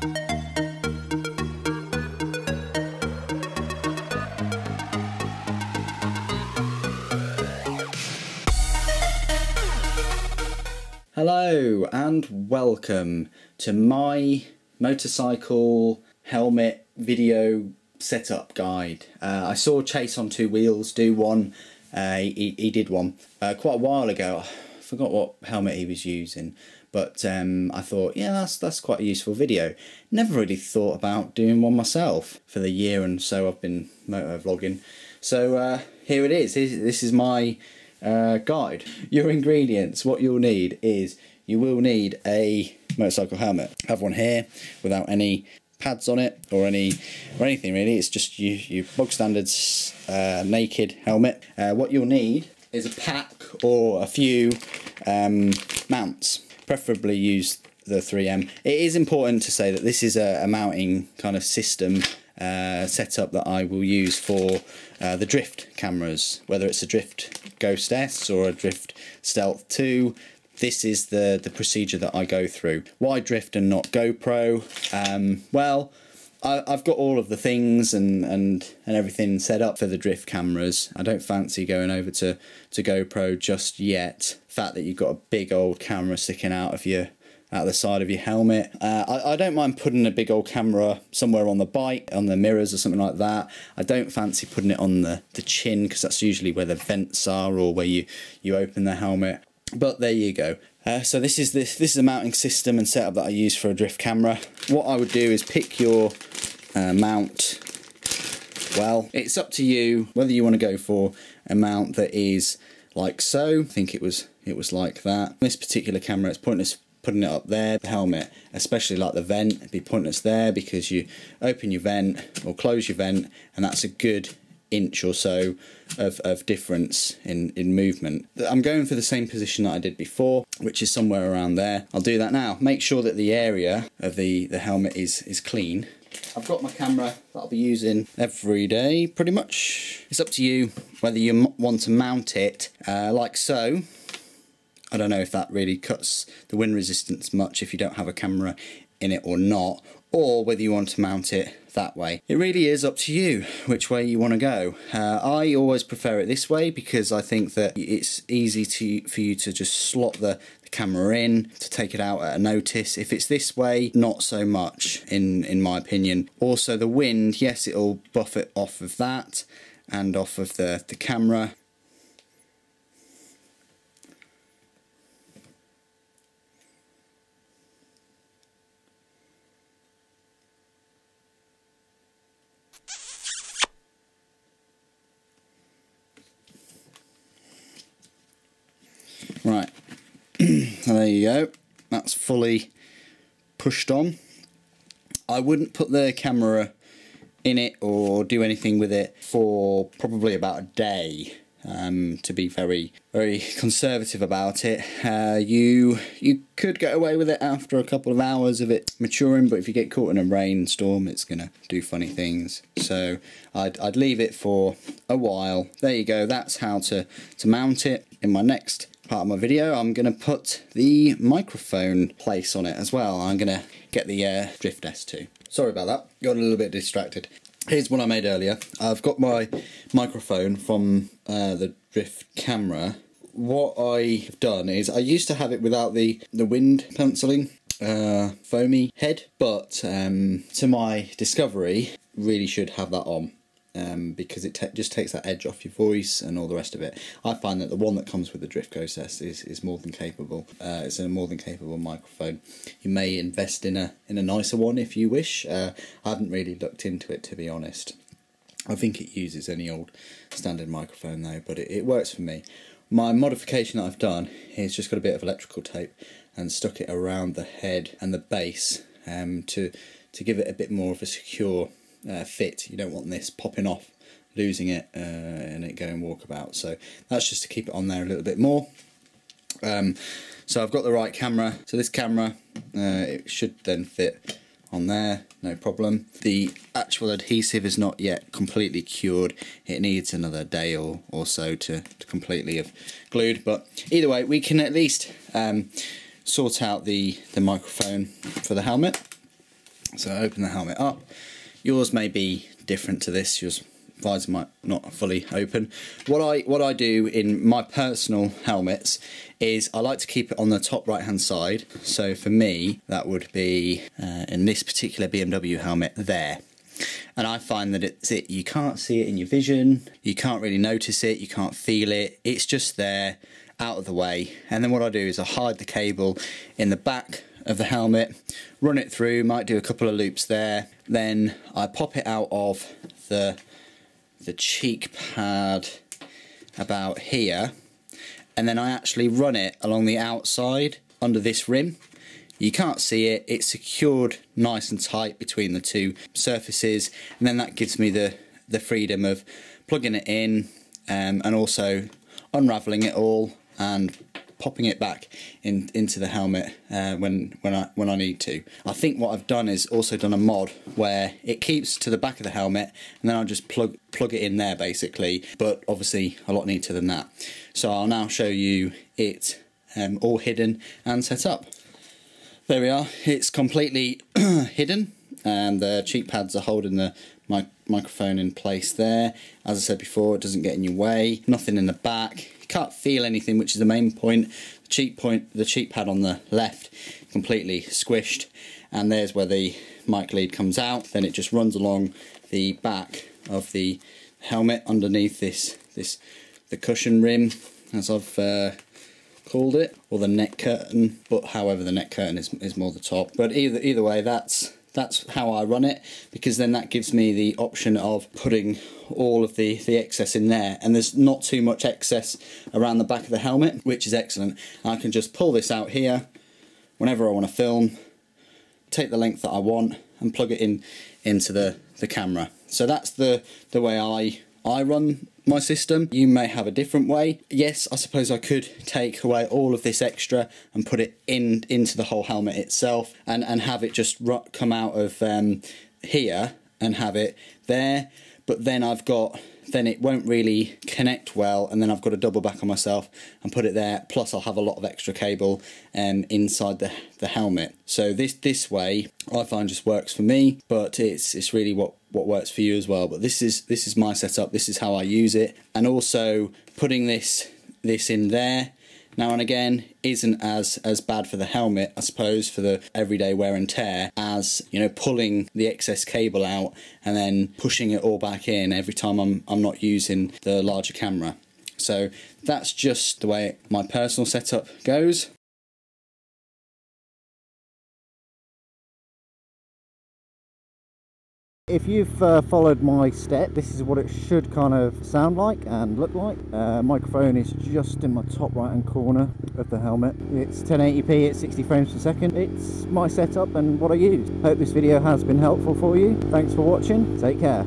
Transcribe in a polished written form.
Hello and welcome to my motorcycle helmet video setup guide. I saw Chase on Two Wheels do one. He did one quite a while ago. I forgot what helmet he was using, but I thought, yeah, that's quite a useful video. Never really thought about doing one myself for the year and so I've been motovlogging. So here it is. This is my guide. Your ingredients, what you'll need is you will need a motorcycle helmet. I have one here without any pads on it or anything really. It's just your bog standards naked helmet. What you'll need is a pack or a few mounts. Preferably use the 3M. It is important to say that this is a mounting kind of system setup that I will use for the drift cameras, whether it's a Drift Ghost S or a Drift Stealth 2. This is the procedure that I go through. Why Drift and not GoPro? Well, I've got all of the things and everything set up for the drift cameras. I don't fancy going over to GoPro just yet. The fact that you've got a big old camera sticking out of the side of your helmet. I don't mind putting a big old camera somewhere on the bike, on the mirrors or something like that. I don't fancy putting it on the chin because that's usually where the vents are or where you open the helmet. But there you go. So this is a mounting system and setup that I use for a drift camera. What I would do is pick your mount. Well, it's up to you whether you want to go for a mount that is like so. I think it was like that. This particular camera, it's pointless putting it up there. The helmet, especially like the vent, it'd be pointless there because you open your vent or close your vent and that's a good inch or so of difference in movement. I'm going for the same position that I did before, which is somewhere around there. I'll do that now. Make sure that the area of the helmet is clean. I've got my camera that I'll be using every day pretty much. It's up to you whether you want to mount it like so. I don't know if that really cuts the wind resistance much if you don't have a camera in it or not, or whether you want to mount it that way. It really is up to you which way you want to go. I always prefer it this way because I think that it's easy for you to just slot the camera in, to take it out at a notice. If it's this way, not so much in my opinion. Also the wind, yes, it'll buff it off of that and off of the camera. Right, there you go, that's fully pushed on. I wouldn't put the camera in it or do anything with it for probably about a day, to be very conservative about it. You could get away with it after a couple of hours of it maturing, but if you get caught in a rainstorm it's gonna do funny things. So I'd leave it for a while. There you go, that's how to mount it. In my next part of my video I'm going to put the microphone place on it as well. I'm going to get the Drift S2. Sorry about that, got a little bit distracted. Here's one I made earlier. I've got my microphone from the Drift camera. What I've done is I used to have it without the wind penciling foamy head, but to my discovery really should have that on. Because it just takes that edge off your voice and all the rest of it. I find that the one that comes with the Drift Ghost S is more than capable. It's a more than capable microphone. You may invest in a nicer one if you wish. I haven't really looked into it, to be honest. I think it uses any old standard microphone though, but it works for me. My modification that I've done is just got a bit of electrical tape and stuck it around the head and the base to give it a bit more of a secure fit. You don't want this popping off, losing it and it going walkabout. So that's just to keep it on there a little bit more. So I've got the right camera. So this camera, it should then fit on there, no problem. The actual adhesive is not yet completely cured. It needs another day or so to completely have glued. But either way, we can at least sort out the microphone for the helmet. So I open the helmet up. Yours may be different to this. Yours visor might not fully open. What I do in my personal helmets is I like to keep it on the top right hand side. So for me that would be in this particular BMW helmet there. And I find that you can't see it in your vision, you can't really notice it, you can't feel it, it's just there, out of the way. And then what I do is I hide the cable in the back of the helmet, run it through, might do a couple of loops there, then I pop it out of the cheek pad about here, and then I actually run it along the outside under this rim. You can't see it, it's secured nice and tight between the two surfaces, and then that gives me the freedom of plugging it in and also unravelling it all and popping it back into the helmet when I need to. I think what I've done is also done a mod where it keeps to the back of the helmet and then I'll just plug it in there basically, but obviously a lot neater than that. So I'll now show you it all hidden and set up. There we are, it's completely hidden and the cheek pads are holding the microphone in place there. As I said before, it doesn't get in your way, nothing in the back. You can't feel anything, which is the main point. The cheek pad on the left completely squished, and there's where the mic lead comes out. Then it just runs along the back of the helmet underneath the cushion rim, as I've called it, or the neck curtain. But however, the neck curtain is more the top. But either way, that's how I run it, because then that gives me the option of putting all of the excess in there, and there's not too much excess around the back of the helmet, which is excellent. I can just pull this out here whenever I want to film, take the length that I want and plug it into the camera. So that's the way I run my system. You may have a different way. Yes, I suppose I could take away all of this extra and put it into the whole helmet itself and have it just come out of here and have it there, but then it won't really connect well, and then I've got to double back on myself and put it there, plus I'll have a lot of extra cable inside the helmet. So this way I find just works for me, but it's really what works for you as well. But this is my setup, this is how I use it. And also putting this in there now and again isn't as bad for the helmet, I suppose, for the everyday wear and tear, as, you know, pulling the excess cable out and then pushing it all back in every time I'm not using the larger camera. So that's just the way my personal setup goes. If you've followed my step, this is what it should kind of sound like and look like. Microphone is just in my top right hand corner of the helmet. It's 1080p at 60 frames per second. It's my setup and what I use. Hope this video has been helpful for you. Thanks for watching. Take care.